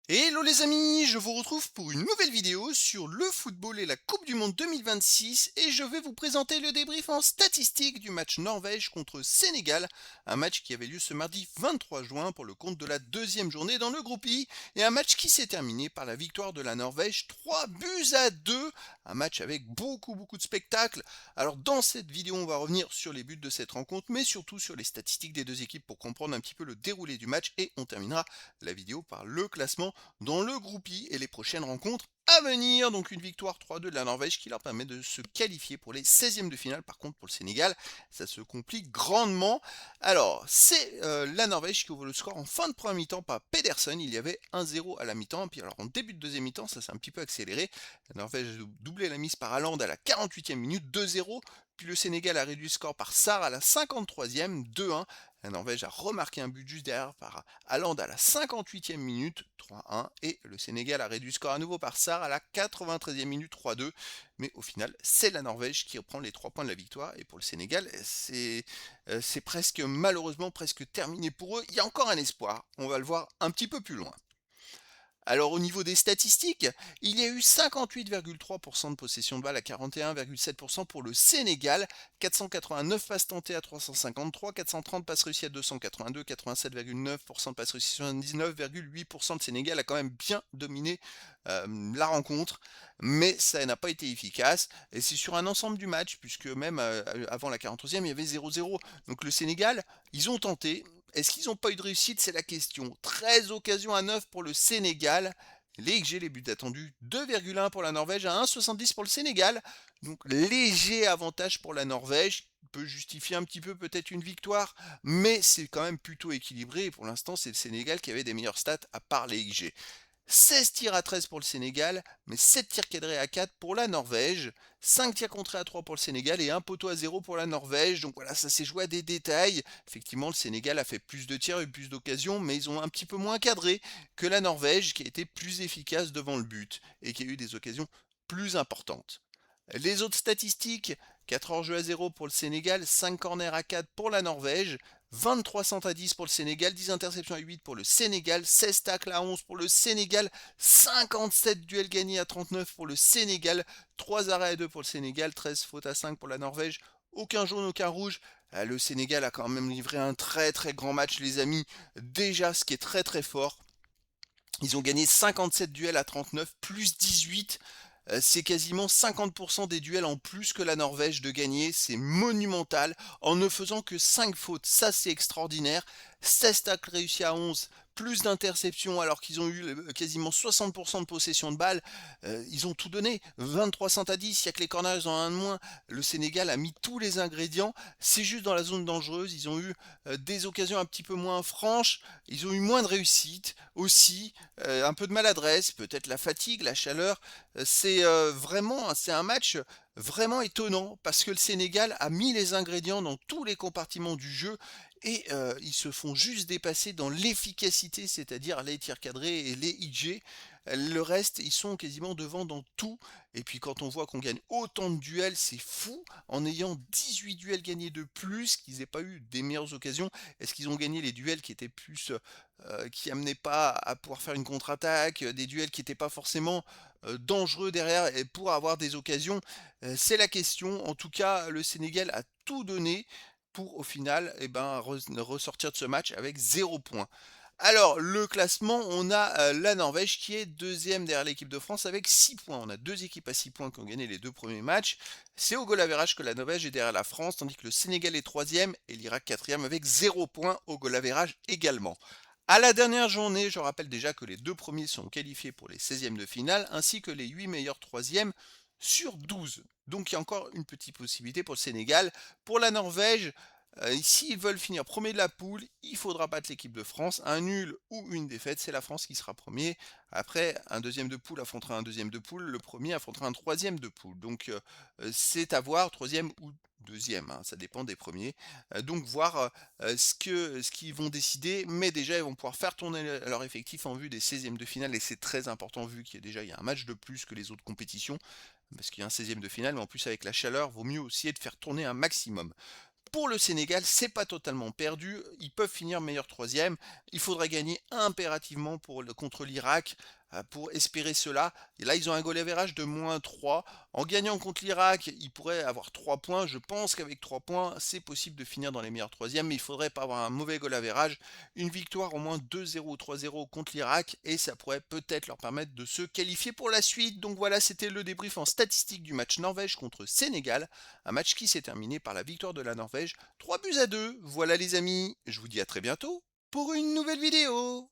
Hello les amis, je vous retrouve pour une nouvelle vidéo sur le football et la Coupe du Monde 2026 et je vais vous présenter le débrief en statistique du match Norvège contre Sénégal, un match qui avait lieu ce mardi 23 juin pour le compte de la deuxième journée dans le groupe I et un match qui s'est terminé par la victoire de la Norvège 3 buts à 2, un match avec beaucoup de spectacles. Alors dans cette vidéo on va revenir sur les buts de cette rencontre mais surtout sur les statistiques des deux équipes pour comprendre un petit peu le déroulé du match et on terminera la vidéo par le classement dans le groupe I et les prochaines rencontres à venir. Donc une victoire 3-2 de la Norvège qui leur permet de se qualifier pour les 16e de finale. Par contre pour le Sénégal, ça se complique grandement. Alors c'est la Norvège qui ouvre le score en fin de première mi-temps par Pedersen. Il y avait 1-0 à la mi-temps. Puis alors en début de deuxième mi-temps, ça s'est un petit peu accéléré. La Norvège a doublé la mise par Haaland à la 48e minute, 2-0. Puis le Sénégal a réduit le score par Sarr à la 53e, 2-1. La Norvège a remarqué un but juste derrière par Haaland à la 58e minute, 3-1. Et le Sénégal a réduit le score à nouveau par Sarr à la 93e minute, 3-2. Mais au final, c'est la Norvège qui reprend les 3 points de la victoire. Et pour le Sénégal, c'est presque malheureusement presque terminé pour eux. Il y a encore un espoir. On va le voir un petit peu plus loin. Alors au niveau des statistiques, il y a eu 58,3% de possession de balle à 41,7% pour le Sénégal, 489 passes tentées à 353, 430 passes réussies à 282, 87,9% de passes réussies à 79,8%. Le Sénégal a quand même bien dominé la rencontre, mais ça n'a pas été efficace. Et c'est sur un ensemble du match, puisque même avant la 43e, il y avait 0-0. Donc le Sénégal, ils ont tenté, est-ce qu'ils n'ont pas eu de réussite? C'est la question. 13 occasions à 9 pour le Sénégal. Les XG, les buts attendus, 2,1 pour la Norvège à 1,70 pour le Sénégal. Donc léger avantage pour la Norvège, peut justifier un petit peu peut-être une victoire, mais c'est quand même plutôt équilibré. Et pour l'instant, c'est le Sénégal qui avait des meilleures stats à part les XG. 16 tirs à 13 pour le Sénégal, mais 7 tirs cadrés à 4 pour la Norvège, 5 tirs contrés à 3 pour le Sénégal et un poteau à 0 pour la Norvège. Donc voilà, ça s'est joué à des détails. Effectivement, le Sénégal a fait plus de tirs, eu plus d'occasions, mais ils ont un petit peu moins cadré que la Norvège qui a été plus efficace devant le but et qui a eu des occasions plus importantes. Les autres statistiques, 4 hors-jeu à 0 pour le Sénégal, 5 corners à 4 pour la Norvège, 23 centres à 10 pour le Sénégal, 10 interceptions à 8 pour le Sénégal, 16 tacles à 11 pour le Sénégal, 57 duels gagnés à 39 pour le Sénégal, 3 arrêts à 2 pour le Sénégal, 13 fautes à 5 pour la Norvège, aucun jaune, aucun rouge. Le Sénégal a quand même livré un très grand match les amis, déjà ce qui est très fort. Ils ont gagné 57 duels à 39, plus 18. C'est quasiment 50% des duels en plus que la Norvège de gagner. C'est monumental en ne faisant que 5 fautes. Ça, c'est extraordinaire. 16 tacles réussis à 11, plus d'interceptions alors qu'ils ont eu quasiment 60% de possession de balles. Ils ont tout donné. 23 centres à 10, il n'y a que les corners, ils ont un de moins. Le Sénégal a mis tous les ingrédients. C'est juste dans la zone dangereuse. Ils ont eu des occasions un petit peu moins franches. Ils ont eu moins de réussite aussi. Un peu de maladresse, peut-être la fatigue, la chaleur. C'est un match vraiment étonnant parce que le Sénégal a mis les ingrédients dans tous les compartiments du jeu et ils se font juste dépasser dans l'efficacité, c'est-à-dire les tirs cadrés et les IG. Le reste, ils sont quasiment devant dans tout. Et puis quand on voit qu'on gagne autant de duels, c'est fou. En ayant 18 duels gagnés de plus, qu'ils n'aient pas eu des meilleures occasions. Est-ce qu'ils ont gagné les duels qui étaient plus, qui amenaient pas à pouvoir faire une contre-attaque, des duels qui n'étaient pas forcément dangereux derrière et pour avoir des occasions? C'est la question. En tout cas, le Sénégal a tout donné pour au final ressortir de ce match avec 0 points. Alors, le classement, on a la Norvège qui est deuxième derrière l'équipe de France avec 6 points. On a deux équipes à 6 points qui ont gagné les deux premiers matchs. C'est au goal average que la Norvège est derrière la France, tandis que le Sénégal est troisième et l'Irak quatrième avec 0 points au goal average également. À la dernière journée, je rappelle déjà que les deux premiers sont qualifiés pour les 16e de finale, ainsi que les 8 meilleurs troisièmes sur 12. Donc il y a encore une petite possibilité pour le Sénégal. Pour la Norvège, s'ils veulent finir premier de la poule, il faudra battre l'équipe de France. Un nul ou une défaite, c'est la France qui sera premier. Après, un deuxième de poule affrontera un deuxième de poule, le premier affrontera un troisième de poule. Donc c'est à voir, troisième ou deuxième, hein, ça dépend des premiers. Donc voir ce qu'ils vont décider, mais déjà ils vont pouvoir faire tourner leur effectif en vue des 16e de finale, et c'est très important vu qu'il y a déjà il y a un match de plus que les autres compétitions, parce qu'il y a un 16e de finale, mais en plus avec la chaleur, vaut mieux aussi de faire tourner un maximum. pour le Sénégal, c'est pas totalement perdu. Ils peuvent finir meilleur troisième. Il faudrait gagner impérativement contre l'Irak pour espérer cela. Et là, ils ont un goal average de -3. En gagnant contre l'Irak, ils pourraient avoir 3 points. Je pense qu'avec 3 points, c'est possible de finir dans les meilleurs troisièmes, mais il faudrait pas avoir un mauvais goal average. Une victoire au moins 2-0 ou 3-0 contre l'Irak, et ça pourrait peut-être leur permettre de se qualifier pour la suite. Donc voilà, c'était le débrief en statistique du match Norvège contre Sénégal. Un match qui s'est terminé par la victoire de la Norvège, 3 buts à 2. Voilà les amis, je vous dis à très bientôt pour une nouvelle vidéo.